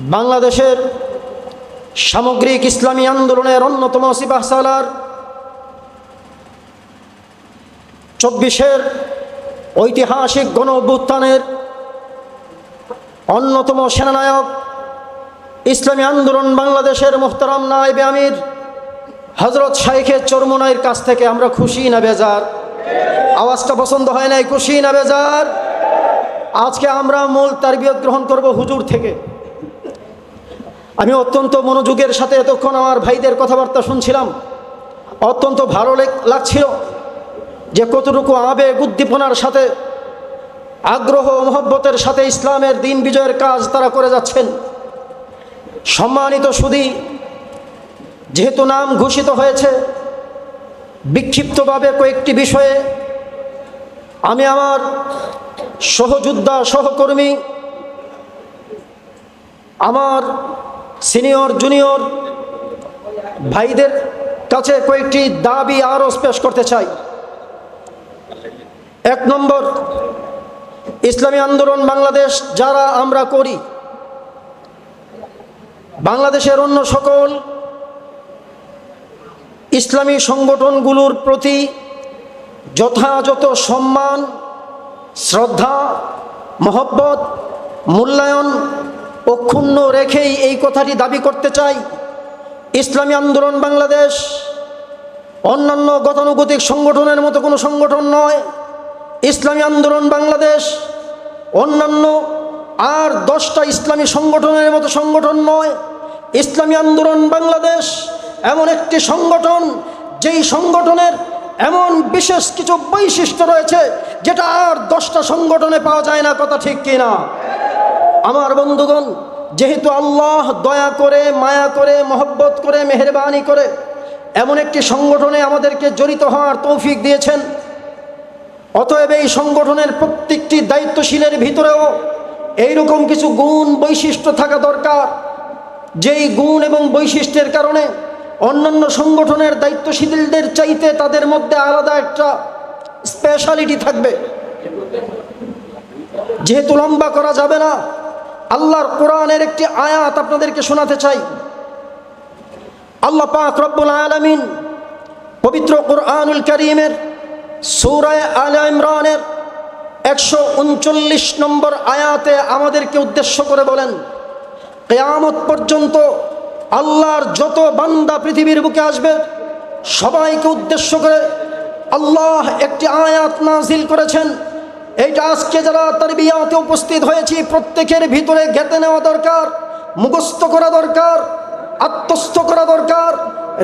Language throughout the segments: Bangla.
বাংলাদেশের সামগ্রিক ইসলামী আন্দোলনের অন্যতম সিপাহসালার ২৪-এর ঐতিহাসিক গণ অভ্যুত্থানের অন্যতম সেনানায়ক ইসলামী আন্দোলন বাংলাদেশের মোহতারাম নায়েবে আমির হযরত শাইখে চরমোনাইর কাছ থেকে আমরা খুশি না বেজার? আওয়াজটা পছন্দ হয় নাই? খুশি না বেজার? আজকে আমরা মূল তারবিয়ত গ্রহণ করব হুজুর থেকে। আমি অত্যন্ত মনোযোগের সাথে এতক্ষণ আমার ভাইদের কথাবার্তা শুনছিলাম। অত্যন্ত ভালো লাগছিল যে কতটুকু আবেগ উদ্দীপনার সাথে, আগ্রহ মহব্বতের সাথে ইসলামের দিন বিজয়ের কাজ তারা করে যাচ্ছেন। সম্মানিত সুধী, যেহেতু নাম ঘোষিত হয়েছে, বিক্ষিপ্তভাবে কয়েকটি বিষয়ে আমি আমার সহযোদ্ধা সহকর্মী, আমার সিনিয়র জুনিয়র ভাইদের কাছে কয়েকটি দাবি আরও পেশ করতে চাই। ১ নম্বর, ইসলামী আন্দোলন বাংলাদেশ যারা আমরা করি, বাংলাদেশের অন্য সকল ইসলামী সংগঠনগুলোর প্রতি যথাযথ সম্মান, শ্রদ্ধা, মহব্বত, মূল্যায়ন অক্ষুণ্ণ রেখেই এই কথাটি দাবি করতে চাই, ইসলামী আন্দোলন বাংলাদেশ অন্যান্য গতানুগতিক সংগঠনের মতো কোনো সংগঠন নয়। ইসলামী আন্দোলন বাংলাদেশ অন্যান্য আর 10টা ইসলামী সংগঠনের মতো সংগঠন নয়। ইসলামী আন্দোলন বাংলাদেশ এমন একটি সংগঠন, যেই সংগঠনের এমন বিশেষ কিছু বৈশিষ্ট্য রয়েছে যেটা আর 10টা সংগঠনে পাওয়া যায় না। কথা ঠিক কিনা? আমার বন্ধুগণ, যেহেতু আল্লাহ দয়া করে, মায়া করে, মহব্বত করে, মেহেরবানি করে এমন একটি সংগঠনে আমাদেরকে জড়িত হওয়ার তৌফিক দিয়েছেন, অতএব এই সংগঠনের প্রত্যেকটি দায়িত্বশীলের ভিতরেও এইরকম কিছু গুণ বৈশিষ্ট্য থাকা দরকার, যেই গুণ এবং বৈশিষ্ট্যের কারণে অন্যান্য সংগঠনের দায়িত্বশীলদের চাইতে তাদের মধ্যে আলাদা একটা স্পেশালিটি থাকবে। যেহেতু লম্বা করা যাবে না, আল্লাহর কোরআনের একটি আয়াত আপনাদেরকে শোনাতে চাই। আল্লাহ পাক রব্বুল আলামিন পবিত্র কোরআনুল কারীমের সূরা আলে ইমরানের 139 নম্বর আয়াতে আমাদেরকে উদ্দেশ্য করে বলেন, কিয়ামত পর্যন্ত আল্লাহর যত বান্দা পৃথিবীর বুকে আসবে সবাইকে উদ্দেশ্য করে আল্লাহ একটি আয়াত নাজিল করেছেন। এইটা আজকে যারা তারবিয়াতে উপস্থিত হয়েছি প্রত্যেকের ভিতরে গেঁথে নেওয়া দরকার, মুখস্থ করা দরকার, আত্মস্থ করা দরকার,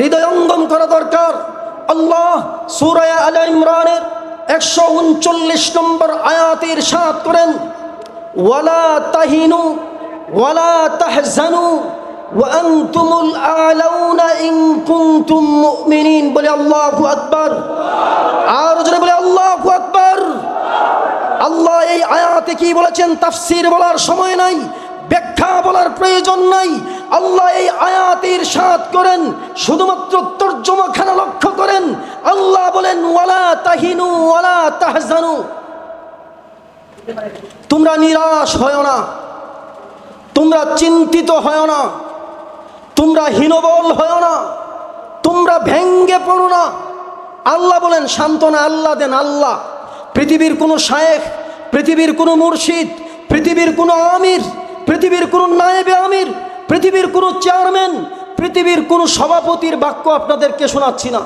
হৃদয়ঙ্গম করা দরকার। আল্লাহ সূরা আলে ইমরানের 139 নম্বর আয়াতে ইরশাদ করেন, ওয়ালা তাহিনু ওয়ালা তাহজানু ওয়া আনতুমুল আ'লাউনা ইন কুনতুম মুমিনিন। বলে আল্লাহু আকবার। আর জোরে বলে আল্লাহু আকবার। আল্লাহ এই আয়াতে কি বলেছেন তাফসীর বলার সময় নাই, ব্যাখ্যা বলার প্রয়োজন নাই। আল্লাহ এই আয়াতে ইরশাদ করেন, শুধুমাত্র তরজমাখানা লক্ষ্য করেন। আল্লাহ বলেন, ওয়ালা তাহিনু ওয়ালা তাহজানু, তোমরা নিরাশ হয় না, তোমরা চিন্তিত হয় না, তোমরা হীনবল হয় না, তোমরা ভেঙ্গে পড়ো না। আল্লাহ বলেন সান্ত্বনা আল্লাহ দেন আল্লাহ। পৃথিবীর কোনো শায়েখ, পৃথিবীর কোনো মুর্শিদ, পৃথিবীর কোনো আমির, পৃথিবীর কোনো নায়েবে আমির, পৃথিবীর কোনো চেয়ারম্যান, পৃথিবীর কোনো সভাপতির বাক্য আপনাদেরকে শোনাচ্ছি না।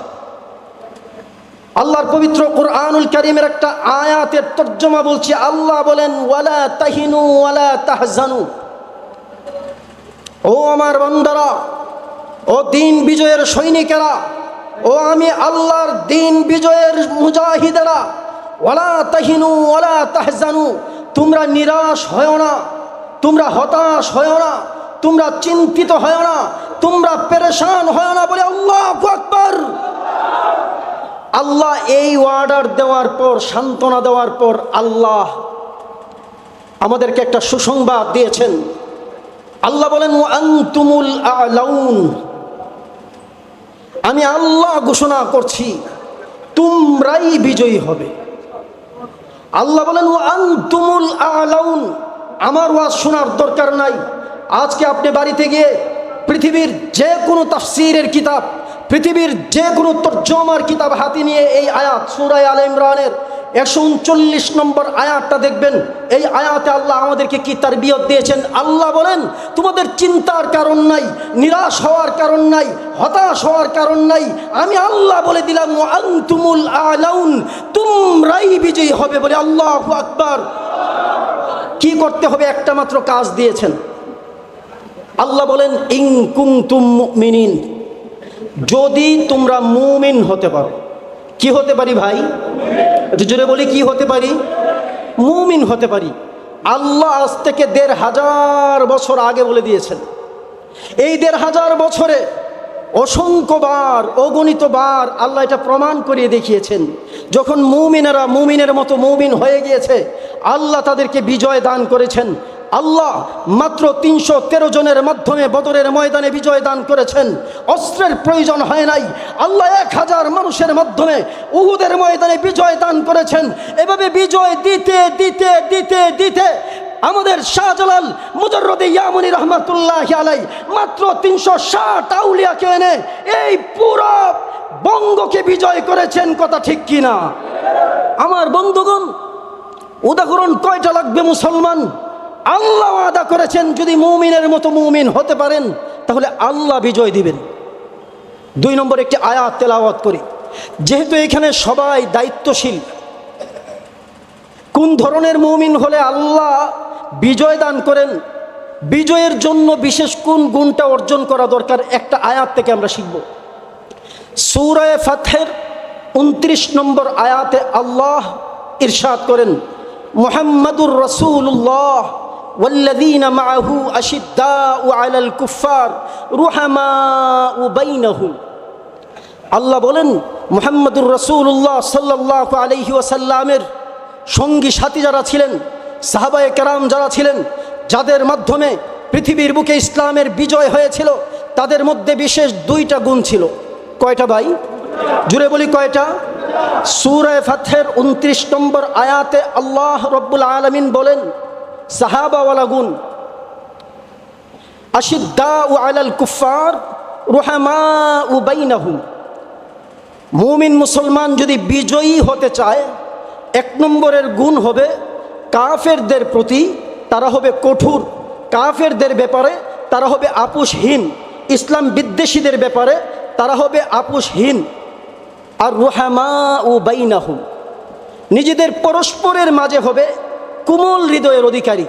আল্লাহর পবিত্র কোরআনুল কারীমের একটা আয়াতের তর্জমা বলছি। আল্লাহ বলেন, ওয়ালা তাহিনু ওয়ালা তাহজানু। ও আমার বান্দারা, ও দিন বিজয়ের সৈনিকেরা, ও আমি আল্লাহর দিন বিজয়ের মুজাহিদেরা, ওয়ালা তাহিনু ওয়ালা তাহজানু, তোমরা নিরাশ হয় না, তোমরা হতাশ হয় না, তোমরা চিন্তিত হয় না, তোমরা পেরেশান হয় না। বলে আল্লাহু আকবার। আল্লাহ এই অর্ডার দেওয়ার পর, সান্ত্বনা দেওয়ার পর আল্লাহ আমাদেরকে একটা সুসংবাদ দিয়েছেন। আল্লাহ বলেন, ওয়া আনতুমুল আ'লাউন, আমি আল্লাহ ঘোষণা করছি তোমরাই বিজয়ী হবে। আল্লাহ বলেন, ওয়া আনতুমুল আ'লাউন, আমার ওয়াজ শোনার দরকার নাই, আজকে আপনি বাড়িতে গিয়ে পৃথিবীর যে কোনো তাফসীরের কিতাব, পৃথিবীর যে কোনো তরজমার কিতাব হাতে নিয়ে এই আয়াত সূরা আলে ইমরানের 139 নম্বর আয়াতটা দেখবেন। এই আয়াতে আল্লাহ আমাদেরকে কি তারবিয়ত দিয়েছেন। আল্লাহ বলেন, তোমাদের চিন্তার কারণ নাই, নিরাশ হওয়ার কারণ নাই, হতাশ হওয়ার কারণ নাই। আমি আল্লাহ বলে দিলাম ওয়া আনতুমুল আলাউন, তোমরাই বিজয়ী হবে বলে। আল্লাহু আকবার। কি করতে হবে? একটা মাত্র কাজ দিয়েছেন। আল্লাহ বলেন ইন কুনতুম মুমিনিন, যদি তোমরা মুমিন হতে পারো। কি হতে পারি ভাই? একটু জোরে বলি, কি হতে পারি? মুমিন হতে পারি। আল্লাহ আজ থেকে ১৫০০ বছর আগে বলে দিয়েছেন। এই ১৫০০ বছরে অসংখ্যবার, অগণিতবার আল্লাহ এটা প্রমাণ করিয়ে দেখিয়েছেন। যখন মুমিনেরা মুমিনের মতো মুমিন হয়ে গিয়েছে, আল্লাহ তাদেরকে বিজয় দান করেছেন। আল্লাহ মাত্র ৩১৩ জনের মাধ্যমে বদরের ময়দানে বিজয় দান করেছেন। অস্ত্রের প্রয়োজন হয় নাই। আল্লাহ ১০০০ মানুষের মাধ্যমে উহুদের ময়দানে বিজয় দান করেছেন। এভাবে বিজয় দিতে দিতে দিতে দিতে আমাদের শাহজালাল মুজাররদে ইয়ামুনি রহমাতুল্লাহি আলাইহি মাত্র ৩৬০ আউলিয়াকে এনে এই পুরো বঙ্গকে বিজয় করেছেন। কথা ঠিক কিনা? আমার বন্ধুগণ, উদাহরণ কয়টা লাগবে মুসলমান? আল্লাহ ওয়াদা করেছেন যদি মুমিনের মতো মুমিন হতে পারেন তাহলে আল্লাহ বিজয় দিবেন। ২ নম্বর একটি আয়াত তেলাওয়াত করি। যেহেতু এখানে সবাই দায়িত্বশীল, কোন ধরনের মুমিন হলে আল্লাহ বিজয় দান করেন, বিজয়ের জন্য বিশেষ কোন গুণটা অর্জন করা দরকার, একটা আয়াত থেকে আমরা শিখব। সূরা ফাতহের ২৯ নম্বর আয়াতে আল্লাহ ইরশাদ করেন, মুহাম্মাদুর রাসূলুল্লাহ ওয়াল্লাযীনা মাআহু আশিদ্দাউ আলাল কুফফার রুহামাউ বাইনাহুম। আল্লাহ বলেন, মুহাম্মাদুর রাসূলুল্লাহ সাল্লাল্লাহু আলাইহি ওয়াসাল্লামের সঙ্গী সাথী যারা ছিলেন, সাহাবায়ে কেরাম যারা ছিলেন, যাদের মাধ্যমে পৃথিবীর বুকে ইসলামের বিজয় হয়েছিল, তাদের মধ্যে বিশেষ 2টা গুণ ছিল। কয়টা ভাই? জুড়ে বলি কয়টা? সূরা ফাতহের ২৯ নম্বর আয়াতে আল্লাহ রব্বুল আলামিন বলেন সাহাবাওয়ালা গুণ, আশিদ্দাউ আলাল কুফফার রুহামাউ বাইনাহুম। মুমিন মুসলমান যদি বিজয়ী হতে চায়, 1 নম্বরের গুণ হবে কাফেরদের প্রতি তারা হবে কঠোর, কাফেরদের ব্যাপারে তারা হবে আপোষহীন, ইসলাম বিদ্বেষীদের ব্যাপারে তারা হবে আপোষহীন। আর রুহামাউ বাইনাহুম, নিজেদের পরস্পরের মাঝে হবে কোমল হৃদয়ের অধিকারী।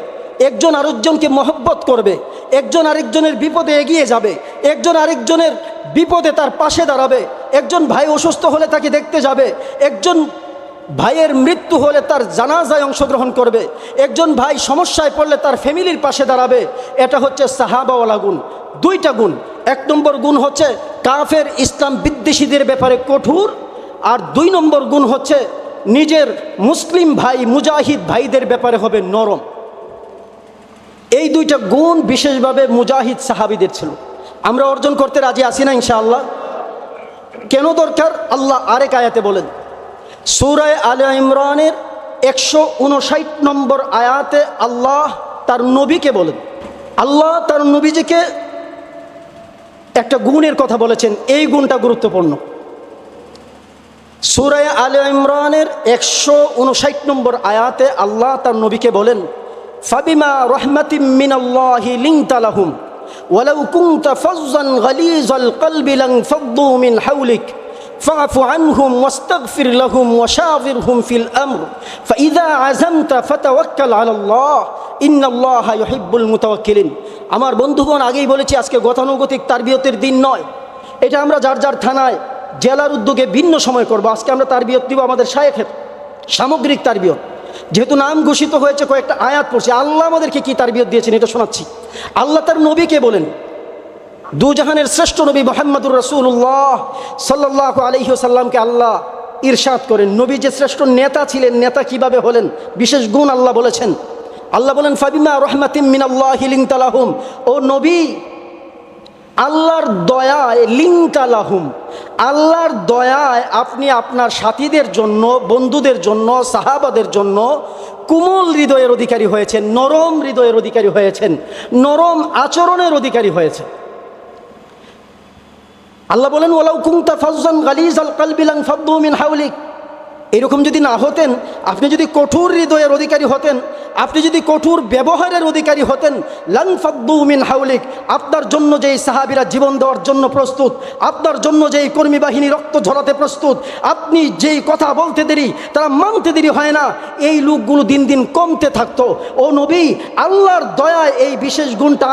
একজন আরেকজনকে মহব্বত করবে, একজন আরেকজনের বিপদে এগিয়ে যাবে, একজন আরেকজনের বিপদে তার পাশে দাঁড়াবে। একজন ভাই অসুস্থ হলে তাকে দেখতে যাবে, একজন ভাইয়ের মৃত্যু হলে তার জানাজায় অংশগ্রহণ করবে, একজন ভাই সমস্যায় পড়লে তার ফ্যামিলির পাশে দাঁড়াবে। এটা হচ্ছে সাহাবাওয়ালা গুণ। 2টা গুণ। 1 নম্বর গুণ হচ্ছে কাফের ইসলাম বিদ্বেষীদের ব্যাপারে কঠোর, আর 2 নম্বর গুণ হচ্ছে নিজের মুসলিম ভাই মুজাহিদ ভাইদের ব্যাপারে হবে নরম। এই 2টা গুণ বিশেষভাবে মুজাহিদ সাহাবীদের ছিল। আমরা অর্জন করতে রাজি আছি না ইনশাআল্লাহ? কেন দরকার? আল্লাহ আরেক আয়াতে বলেন, সূরা আলে ইমরানের 159 নম্বর আয়াতে আল্লাহ তার নবীকে বলেন, আল্লাহ তার নবীজিকে একটা গুণের কথা বলেছেন। এই গুণটা গুরুত্বপূর্ণ। সূরা আলে ইমরানের 159 নম্বর আয়াতে আল্লাহ তার নবীকে বলেন, ফাবিমা রাহমাতিম মিনাল্লাহি লিনতা লাহুম ওয়ালাউ কুনতা ফাজ্জান গালিজাল কলবি লানফাদ্দু মিন হাওলিক ফাআফু আনহুম ওয়াস্তাগফির লাহুম ওয়াশাবিরহুম ফিল আমর ফাইযা আযামতা ফাতাওয়াক্কাল আলাল্লাহ ইন্নাল্লাহা ইউহিব্বুল মুতাওয়াক্কিলিন। আমার বন্ধুগণ, আগেই বলেছি আজকে গতানুগতিক তারবিয়তের দিন নয়। এটা আমরা যার যার থানায় জেলার উদ্যোগে ভিন্ন সময় করব। আজকে আমরা তারবিয়ত দিব আমাদের শায়েখের সামগ্রিক তারবিয়ত। যেহেতু নাম ঘোষিত হয়েছে, কয়েকটা আয়াত পড়ছি। আল্লাহ আমাদেরকে কি তারবিয়ত দিয়েছেন এটা শোনাচ্ছি। আল্লাহ তার নবীকে বলেন, দুজাহানের শ্রেষ্ঠ নবী মুহাম্মদুর রাসূলুল্লাহ সাল্লাল্লাহু আলাইহি ওয়াসাল্লামকে আল্লাহ ইরশাদ করেন, নবী যে শ্রেষ্ঠ নেতা ছিলেন, নেতা কিভাবে হলেন, বিশেষ গুণ আল্লাহ বলেছেন। আল্লাহ বলেন, ফাবিমা রাহমাতিম মিনাল্লাহি লিনতা লাহুম, ও নবী আল্লাহর দয়ায় লিনতা লাহুম, আল্লাহর দয়ায় আপনি আপনার সাথীদের জন্য, বন্ধুদের জন্য, সাহাবাদের জন্য কোমল হৃদয়ের অধিকারী হয়েছেন, নরম হৃদয়ের অধিকারী হয়েছেন, নরম আচরণের অধিকারী হয়েছেন। আল্লাহ বলেন, ওয়ালাউ কুনতা ফাজ্জান গালিজাল কলবি লানফাদ্দু মিন হাওলিক। এরকম যদি না হতেন, আপনি যদি কঠোর হৃদয়ের অধিকারী হতেন, আপনি যদি কঠোর ব্যবহারের অধিকারী হতেন, লানফাদ্দু মিন হাওলিক, আপনার জন্য যেই সাহাবীরা জীবন দেওয়ার জন্য প্রস্তুত, আপনার জন্য যেই কর্মী বাহিনী রক্ত ঝরাতে প্রস্তুত, আপনি যেই কথা বলতে দেরি তারা মানতে দেরি হয় না, এই লোকগুলো দিন দিন কমতে থাকতো। ও নবী, আল্লাহর দয়ায় এই বিশেষ গুণটা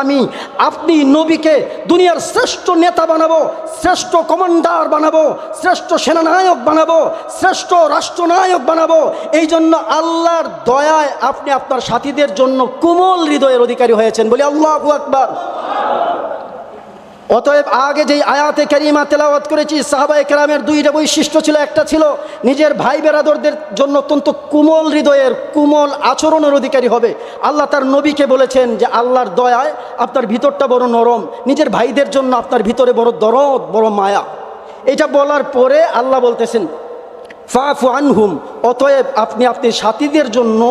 আপনি নবীকে দুনিয়ার শ্রেষ্ঠ নেতা বানাবো, শ্রেষ্ঠ কমান্ডার বানাবো, শ্রেষ্ঠ সেনানায়ক বানাবো, শ্রেষ্ঠ রাষ্ট্রনায়ক বানাবো। এই জন্য আল্লাহর দয়ায় আপনি আপনার সাথীদের জন্য কোমল হৃদয়ের অধিকারী হয়েছেন, বলি আল্লাহু আকবার। অতএব আগে যেই আয়াতে কারিমা তেলাওয়াত করেছি, সাহাবায়ে কেরামের দুইটা বৈশিষ্ট্য ছিল। একটা ছিল নিজের ভাই বেরাদরদের জন্য অত্যন্ত কোমল হৃদয়ের, কোমল আচরণের অধিকারী হবে। আল্লাহ তার নবীকে বলেছেন যে আল্লাহর দয়ায় আপনার ভিতরটা বড় নরম, নিজের ভাইদের জন্য আপনার ভিতরে বড় দরদ, বড় মায়া। এটা বলার পরে আল্লাহ বলতেছেন ফাফু আনহুম, অতএব আপনি আপনার সাথীদের জন্য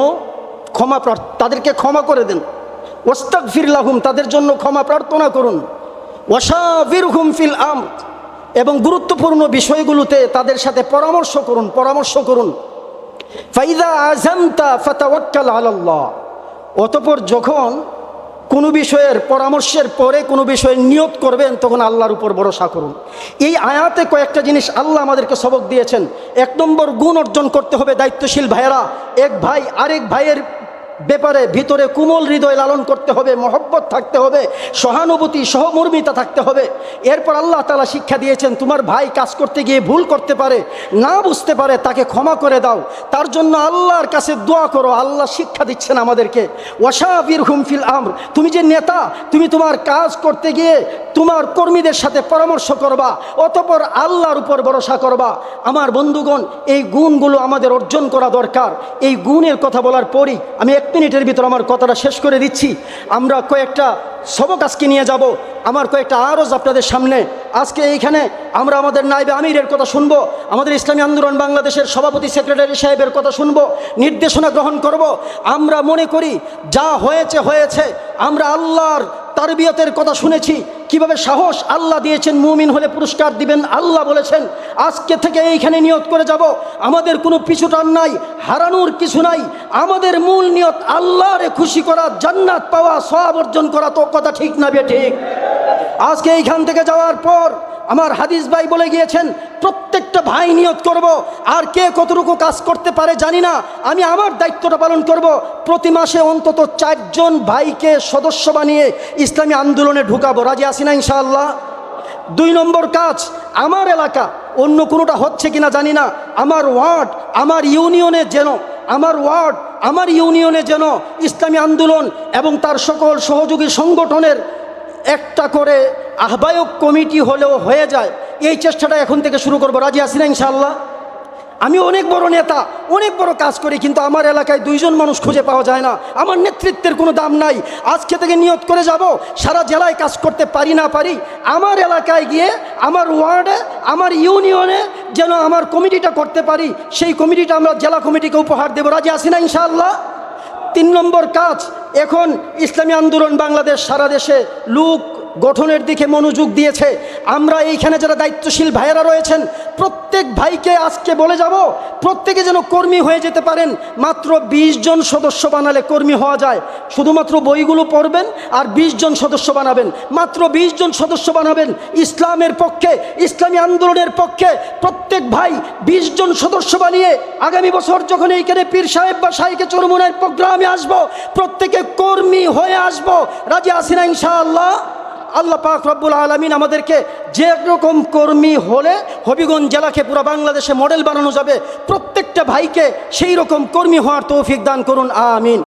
তাদেরকে ক্ষমা করে দেন। ওয়াস্তাগফির লাহুম, তাদের জন্য ক্ষমা প্রার্থনা করুন। ওয়াশাবিরহুম ফিল আমর, এবং গুরুত্বপূর্ণ বিষয়গুলোতে তাদের সাথে পরামর্শ করুন। ফাইদা আযামতা ফাতাওয়াক্কাল আলাল্লাহ, অতঃপর যখন কোনো বিষয়ের পরামর্শের পরে কোনো বিষয়ে নিয়ত করবেন, তখন আল্লাহর উপর ভরসা করুন। এই আয়াতে কয়েকটা জিনিস আল্লাহ আমাদেরকে সবক দিয়েছেন। এক নম্বর, গুণ অর্জন করতে হবে দায়িত্বশীল ভাইয়েরা। এক ভাই আরেক ভাইয়ের ব্যাপারে ভিতরে কোমল হৃদয় লালন করতে হবে, মহব্বত থাকতে হবে, সহানুভূতি, সহমর্মিতা থাকতে হবে। এরপর আল্লাহ তাআলা শিক্ষা দিয়েছেন, তোমার ভাই কাজ করতে গিয়ে ভুল করতে পারে, না বুঝতে পারে, তাকে ক্ষমা করে দাও, তার জন্য আল্লাহর কাছে দোয়া করো। আল্লাহ শিক্ষা দিচ্ছেন আমাদেরকে, ওয়াশাবিরহুম ফিল আমর। তুমি যে নেতা, তুমি তোমার কাজ করতে গিয়ে তোমার কর্মীদের সাথে পরামর্শ করবা, অতঃপর আল্লাহর উপর ভরসা করবা। আমার বন্ধুগণ, এই গুণগুলো আমাদের অর্জন করা দরকার। এই গুণের কথা বলার পরই আমি 1 মিনিটের ভিতর আমার কথাটা শেষ করে দিচ্ছি। আমরা কয়েকটা সবক আজকে নিয়ে যাব, আমার কয়েকটা আরজ আপনাদের সামনে। আজকে এইখানে আমরা আমাদের নায়েবে আমিরের কথা শুনবো, আমাদের ইসলামী আন্দোলন বাংলাদেশের সভাপতি সেক্রেটারি সাহেবের কথা শুনবো, নির্দেশনা গ্রহণ করব। আমরা মনে করি যা হয়েছে, আমরা আল্লাহর তারবিয়তের কথা শুনেছি, কিভাবে সাহস আল্লাহ দিয়েছেন, মুমিন হলে পুরস্কার দিবেন আল্লাহ বলেছেন। আজকে থেকে এইখানে নিয়ত করে যাব, আমাদের কোনো পিছুটান নাই, হারানোর কিছু নাই। আমাদের মূল নিয়ত আল্লাহরে খুশি করা, জান্নাত পাওয়া, সওয়াব অর্জন করা। তো কথা ঠিক না ঠিক? আজকে এইখান থেকে যাওয়ার পর আমার হাদিস ভাই বলে গিয়েছেন, প্রত্যেকটা ভাই নিয়ত করব। আর কে কতটুকু কাজ করতে পারে জানি না, আমি আমার দায়িত্বটা পালন করব। প্রতি মাসে অন্তত 4 জন ভাইকে সদস্য বানিয়ে ইসলামী আন্দোলনে ঢুকাবো। রাজি আছি না ইনশাআল্লাহ? 2 নম্বর কাজ, আমার এলাকা, অন্য কোনোটা হচ্ছে কিনা জানি না, আমার ওয়ার্ড, আমার ইউনিয়নে যেন ইসলামী আন্দোলন এবং তার সকল সহযোগী সংগঠনের একটা করে আহ্বায়ক কমিটি হলেও হয়ে যায়। এই চেষ্টাটা এখন থেকে শুরু করবো। রাজি আছি না ইনশাআল্লাহ? আমি অনেক বড় নেতা, অনেক বড় কাজ করি, কিন্তু আমার এলাকায় 2 জন মানুষ খুঁজে পাওয়া যায় না। আমার নেতৃত্বের কোনো দাম নাই। আজকে থেকে নিয়ত করে যাব, সারা জেলায় কাজ করতে পারি না পারি, আমার এলাকায় গিয়ে, আমার ওয়ার্ডে, আমার ইউনিয়নে যেন আমার কমিটিটা করতে পারি, সেই কমিটিটা আমরা জেলা কমিটিকে উপহার দেব। রাজি আছি না ইনশাআল্লাহ? 3 নম্বর কাজ, এখন ইসলামী আন্দোলন বাংলাদেশ সারা দেশে লোক গঠনের দিকে মনোযোগ দিয়েছে। আমরা এইখানে যারা দায়িত্বশীল ভাইয়েরা রয়েছেন, প্রত্যেক ভাইকে আজকে বলে যাব, প্রত্যেকে যেন কর্মী হয়ে যেতে পারেন। মাত্র 20 জন সদস্য বানালে কর্মী হওয়া যায়। শুধুমাত্র বইগুলো পড়বেন আর 20 জন সদস্য বানাবেন, মাত্র 20 জন সদস্য বানাবেন। ইসলামের পক্ষে, ইসলামী আন্দোলনের পক্ষে প্রত্যেক ভাই 20 জন সদস্য বানিয়ে আগামী বছর যখন এইখানে পীর সাহেব বা শাইখে চরমুনার প্রোগ্রামে আসবো, প্রত্যেকে কর্মী হয়ে আসবো। রাজি আছি না ইনশাআল্লাহ? আল্লাহ পাক রব্বুল আলামিন আমাদেরকে যে রকম কর্মী হলে হবিগঞ্জ জেলাকে পুরো বাংলাদেশে মডেল বানানো যাবে, প্রত্যেকটা ভাইকে সেই রকম কর্মী হওয়ার তৌফিক দান করুন, আমিন।